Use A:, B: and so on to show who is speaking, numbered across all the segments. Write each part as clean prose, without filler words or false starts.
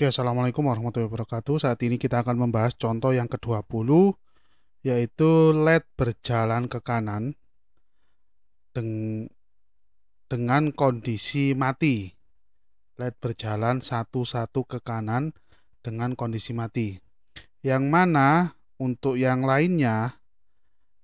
A: Oke, Assalamualaikum warahmatullahi wabarakatuh. Saat ini kita akan membahas contoh yang ke-20, yaitu LED berjalan ke kanan dengan kondisi mati. LED berjalan satu-satu ke kanan dengan kondisi mati. Yang mana untuk yang lainnya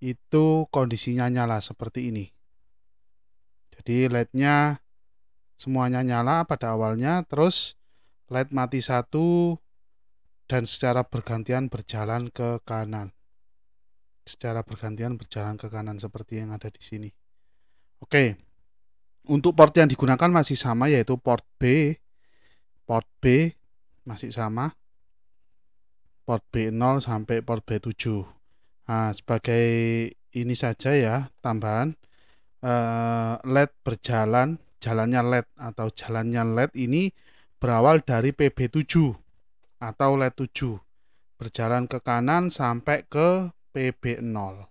A: itu kondisinya nyala seperti ini. Jadi LED-nya semuanya nyala pada awalnya, terus LED mati satu dan secara bergantian berjalan ke kanan. Seperti yang ada di sini. Oke, untuk port yang digunakan masih sama, yaitu port B. Port B masih sama, port B0 sampai port B7. Nah, sebagai ini saja ya tambahan, LED jalannya LED atau jalannya LED ini berawal dari PB7 atau LED 7, berjalan ke kanan sampai ke PB0.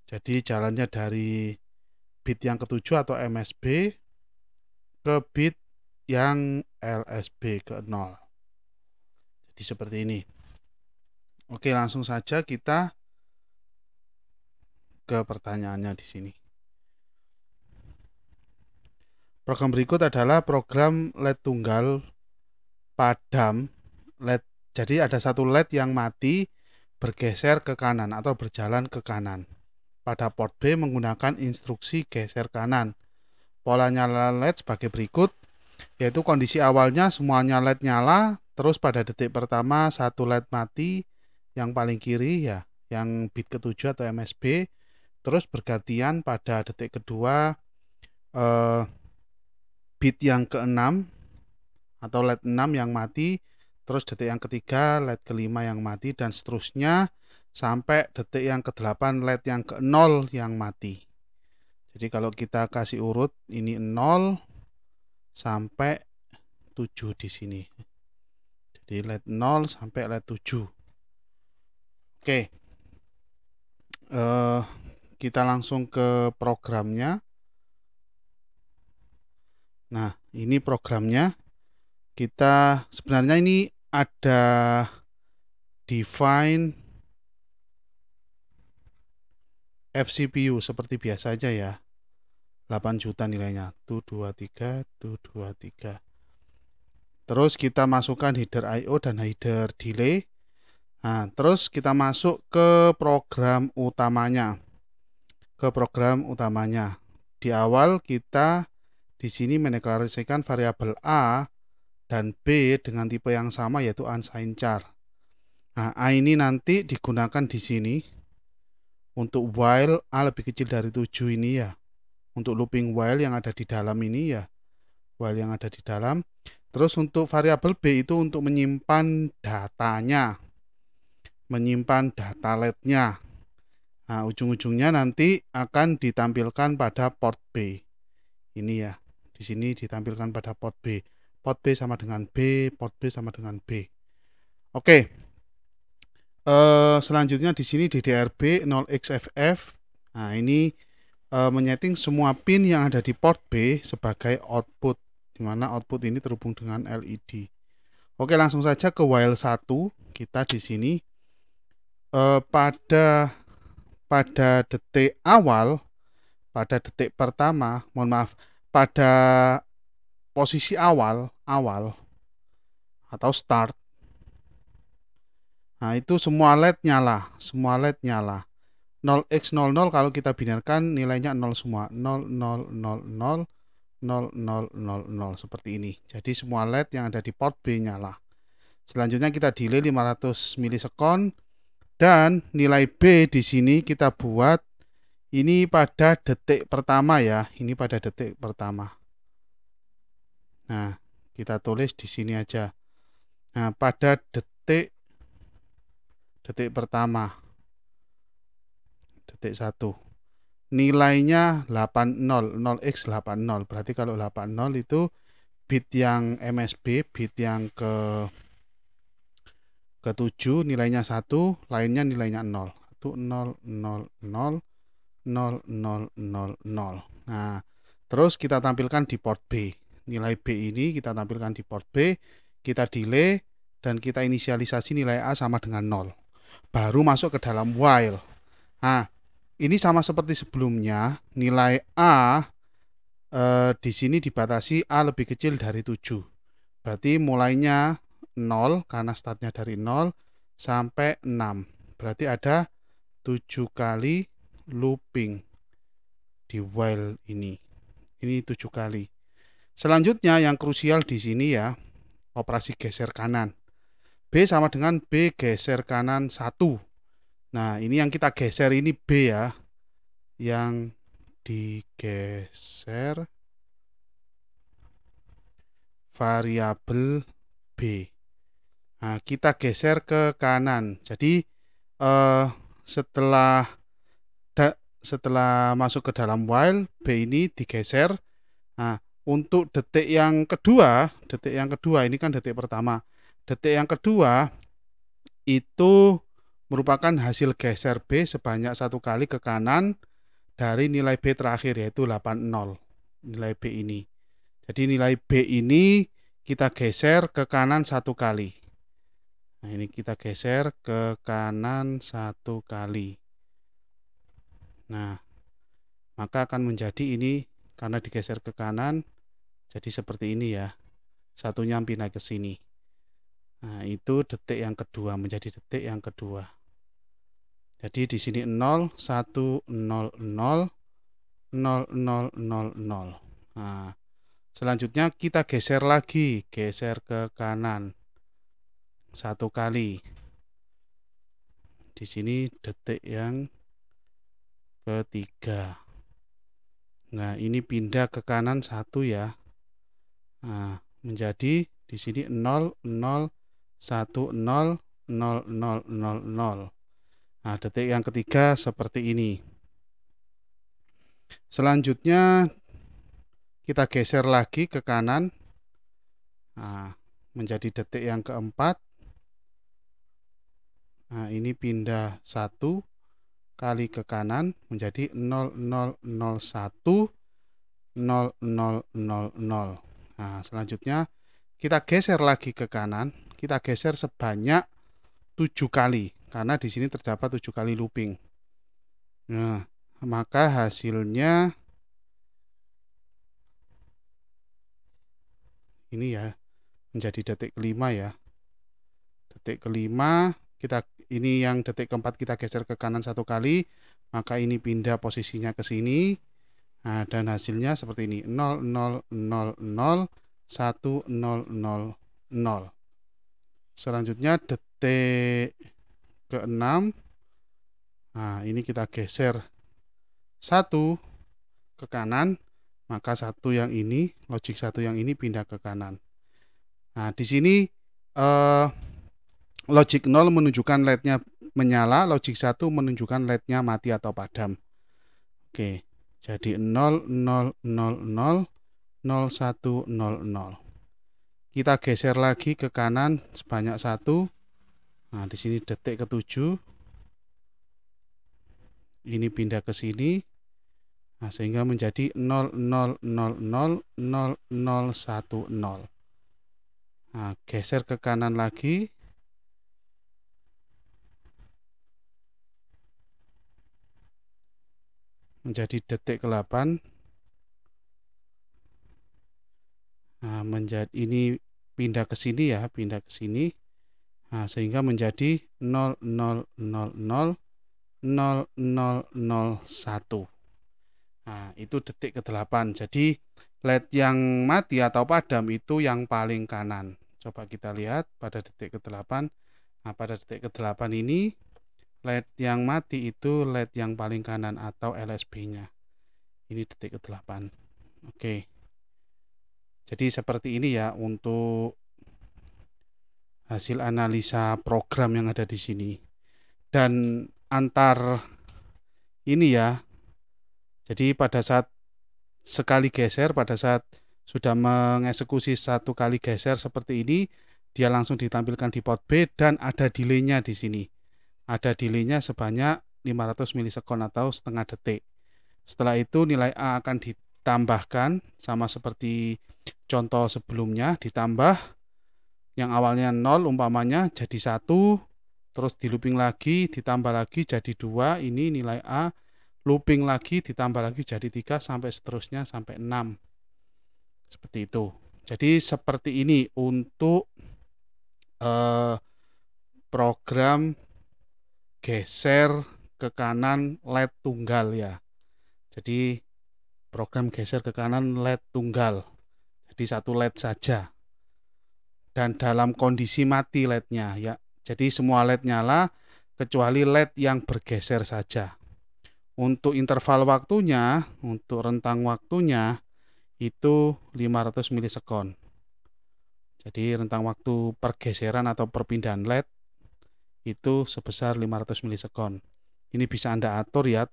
A: Jadi jalannya dari bit yang ketujuh atau MSB ke bit yang LSB ke 0. Jadi seperti ini. Oke, langsung saja kita ke pertanyaannya di sini. Program berikut adalah program LED tunggal padam LED. Jadi ada satu LED yang mati bergeser ke kanan atau berjalan ke kanan. Pada port B menggunakan instruksi geser kanan. Pola nyala LED sebagai berikut, yaitu kondisi awalnya semuanya LED nyala, terus pada detik pertama satu LED mati, yang paling kiri ya, yang bit ke-7 atau MSB, terus bergantian pada detik kedua bit yang ke-6 atau LED 6 yang mati, terus detik yang ketiga LED ke-5 yang mati, dan seterusnya sampai detik yang ke-8 LED yang ke-0 yang mati. Jadi kalau kita kasih urut, ini 0 sampai 7 di sini. Jadi LED 0 sampai LED 7. Oke. Kita langsung ke programnya. Nah, ini programnya. Kita sebenarnya ini ada define FCPU seperti biasa aja ya. 8 juta nilainya. 223, 223. Terus kita masukkan header IO dan header delay. Nah, terus kita masuk ke program utamanya. Di awal kita di sini mendeklarasikan variabel A dan B dengan tipe yang sama, yaitu unsigned char. Nah, A ini nanti digunakan di sini untuk while A lebih kecil dari 7 ini ya. Untuk looping while yang ada di dalam ini ya. While yang ada di dalam. Terus untuk variabel B itu untuk menyimpan datanya. Menyimpan data LED-nya. Nah, ujung-ujungnya nanti akan ditampilkan pada port B. Ini ya. Di sini ditampilkan pada port B. Port B sama dengan B, port B sama dengan B. Oke. Selanjutnya di sini DDRB 0xFF. Nah, ini menyeting semua pin yang ada di port B sebagai output, di mana output ini terhubung dengan LED. Oke, langsung saja ke while 1. Kita di sini pada detik awal, pada detik pertama, mohon maaf, pada posisi awal atau start. Nah, itu semua LED nyala, 0x00 kalau kita binarkan nilainya 0 semua, 0000 0000 seperti ini. Jadi semua LED yang ada di port B nyala. Selanjutnya kita delay 500 milisekund dan nilai B di sini kita buat ini pada detik pertama ya, ini pada detik pertama. Nah, kita tulis di sini aja. Nah, pada detik pertama, detik 1, nilainya 80, 0x80. Berarti kalau 80 itu bit yang MSB, bit yang ke-7 nilainya 1, lainnya nilainya 0. Itu 0 0 0 0 0 0 0. Nah, terus kita tampilkan di port B. Nilai B ini kita tampilkan di port B. kita delay, dan kita inisialisasi nilai A sama dengan 0. Baru masuk ke dalam while. Nah, ini sama seperti sebelumnya, nilai A di sini dibatasi A lebih kecil dari 7. Berarti mulainya 0 karena startnya dari 0 sampai 6. Berarti ada 7 kali looping di while ini. Ini 7 kali. Selanjutnya yang krusial di sini ya, operasi geser kanan. B sama dengan B geser kanan 1. Nah, ini yang kita geser ini B ya. Yang digeser variabel B. Nah, kita geser ke kanan. Jadi setelah masuk ke dalam while, B ini digeser. Nah, untuk detik yang kedua ini kan detik pertama. Detik yang kedua itu merupakan hasil geser B sebanyak 1 kali ke kanan dari nilai B terakhir, yaitu 80. Nilai B ini. Jadi nilai B ini kita geser ke kanan 1 kali. Nah, ini kita geser ke kanan 1 kali. Nah, maka akan menjadi ini, karena digeser ke kanan, jadi seperti ini ya. Satunya pindah ke sini. Nah, itu detik yang kedua, menjadi detik yang kedua. Jadi di sini 0, 1, 0, 0, 0, 0, 0, 0. Nah, selanjutnya kita geser lagi, geser ke kanan 1 kali. Di sini detik yang ketiga. Nah, ini pindah ke kanan 1 ya. Nah, menjadi di sini 0, 0, 1, 0, 0, 0, 0, 0. Nah, detik yang ketiga seperti ini. Selanjutnya kita geser lagi ke kanan. Nah, menjadi detik yang keempat. Nah, ini pindah 1 kali ke kanan menjadi 0, 0, 0, 1, 0, 0, 0, 0. Nah, selanjutnya kita geser lagi ke kanan. Kita geser sebanyak 7 kali. Karena di sini terdapat 7 kali looping. Nah, maka hasilnya ini ya, menjadi detik kelima ya. Detik kelima, ini yang detik keempat kita geser ke kanan 1 kali, maka ini pindah posisinya ke sini. Nah, dan hasilnya seperti ini, 0, 0, 0, 0, 1, 0, 0, 0. Selanjutnya detik ke-6. Nah, ini kita geser 1 ke kanan, maka 1 yang ini, logic 1 yang ini pindah ke kanan. Nah, di sini logic 0 menunjukkan LED-nya menyala, logic 1 menunjukkan LED-nya mati atau padam. Oke, jadi 0, 0, 0, 0, 0, 1, 0, 0. Kita geser lagi ke kanan sebanyak 1. Nah, di sini detik ke-7. Ini pindah ke sini. Nah, sehingga menjadi 0, 0, 0, 0, 0, 0, 1, 0. Nah, geser ke kanan lagi. Menjadi detik ke-8. Nah, ini pindah ke sini ya, pindah ke sini. Nah, sehingga menjadi 0, 0, 0, 0, 0, 0, 0, 1. Nah, itu detik ke-8. Jadi LED yang mati atau padam itu yang paling kanan. Coba kita lihat pada detik ke-8. Nah, pada detik ke-8 ini LED yang mati itu LED yang paling kanan atau LSB-nya. Ini detik ke-8. Oke. Jadi seperti ini ya untuk hasil analisa program yang ada di sini. Dan antar ini ya. Jadi pada saat sekali geser, pada saat sudah mengeksekusi 1 kali geser seperti ini, dia langsung ditampilkan di port B dan ada delay-nya di sini. Ada delay-nya sebanyak 500 milisekund atau setengah detik. Setelah itu nilai A akan ditambahkan sama seperti contoh sebelumnya, ditambah yang awalnya 0 umpamanya jadi 1, terus di looping lagi, ditambah lagi jadi 2, ini nilai A, looping lagi, ditambah lagi jadi 3, sampai seterusnya sampai 6. Seperti itu. Jadi seperti ini untuk program geser ke kanan LED tunggal ya. Jadi program geser ke kanan LED tunggal. Jadi satu LED saja. Dan dalam kondisi mati LED-nya ya. Jadi semua LED nyala kecuali LED yang bergeser saja. Untuk interval waktunya, untuk rentang waktunya itu 500 milisekon. Jadi rentang waktu pergeseran atau perpindahan LED itu sebesar 500 milisekon. Ini bisa Anda atur ya,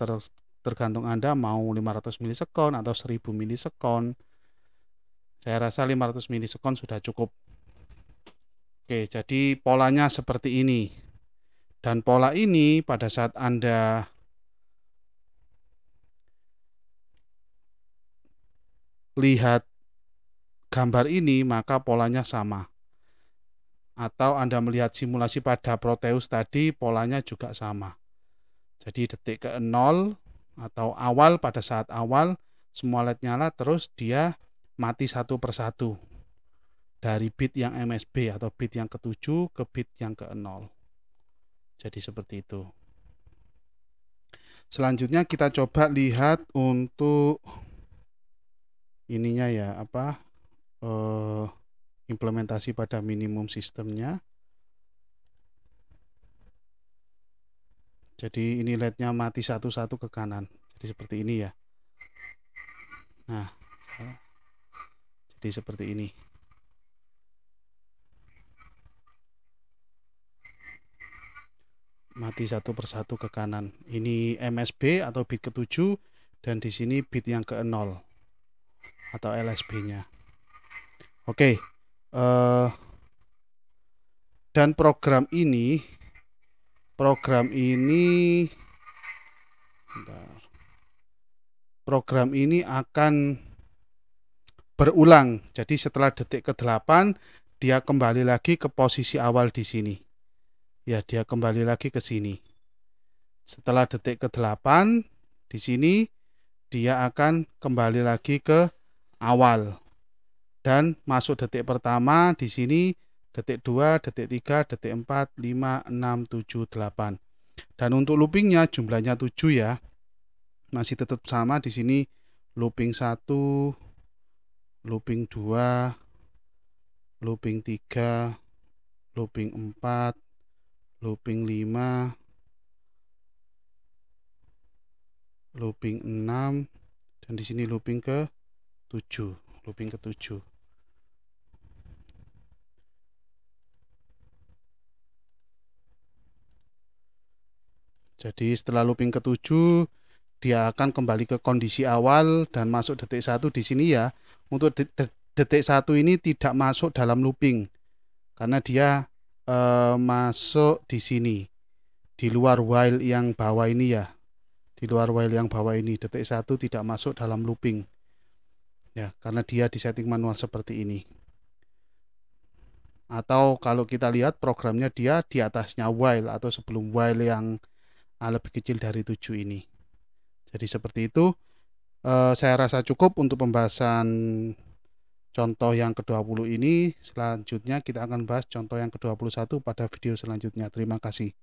A: tergantung Anda mau 500 milisekon atau 1000 milisekon. Saya rasa 500 milisekon sudah cukup. Oke, jadi polanya seperti ini. Dan pola ini pada saat Anda lihat gambar ini, maka polanya sama. Atau Anda melihat simulasi pada Proteus tadi, polanya juga sama. Jadi detik ke 0 atau awal, pada saat awal semua LED nyala, terus dia mati satu persatu. Dari bit yang MSB atau bit yang ke-7 ke bit yang ke-0. Jadi seperti itu. Selanjutnya kita coba lihat untuk ininya ya, implementasi pada minimum sistemnya. Jadi ini LED-nya mati satu-satu ke kanan. Jadi seperti ini ya. Nah, jadi seperti ini. Mati satu persatu ke kanan. Ini MSB atau bit ke-7 dan di sini bit yang ke-0 atau LSB-nya. Oke. Dan program ini akan berulang. Jadi setelah detik ke-8 dia kembali lagi ke posisi awal di sini. Ya, dia kembali lagi ke sini. Setelah detik ke-8 di sini dia akan kembali lagi ke awal. Dan masuk detik pertama di sini, detik 2, detik 3, detik 4, 5, 6, 7, 8. Dan untuk loopingnya jumlahnya 7 ya. Masih tetap sama di sini, looping 1, looping 2, looping 3, looping 4, looping 5, looping 6, dan di sini looping ke-7, looping ke-7. Jadi setelah looping ke-7 dia akan kembali ke kondisi awal dan masuk detik 1 di sini ya. Untuk detik 1 ini tidak masuk dalam looping karena dia masuk di sini, di luar while yang bawah ini ya. Di luar while yang bawah ini, detik 1 tidak masuk dalam looping. Ya, karena dia disetting manual seperti ini. Atau kalau kita lihat programnya dia di atasnya while atau sebelum while yang lebih kecil dari 7 ini. Jadi seperti itu. Saya rasa cukup untuk pembahasan contoh yang ke-20 ini. Selanjutnya kita akan bahas contoh yang ke-21 pada video selanjutnya. Terima kasih.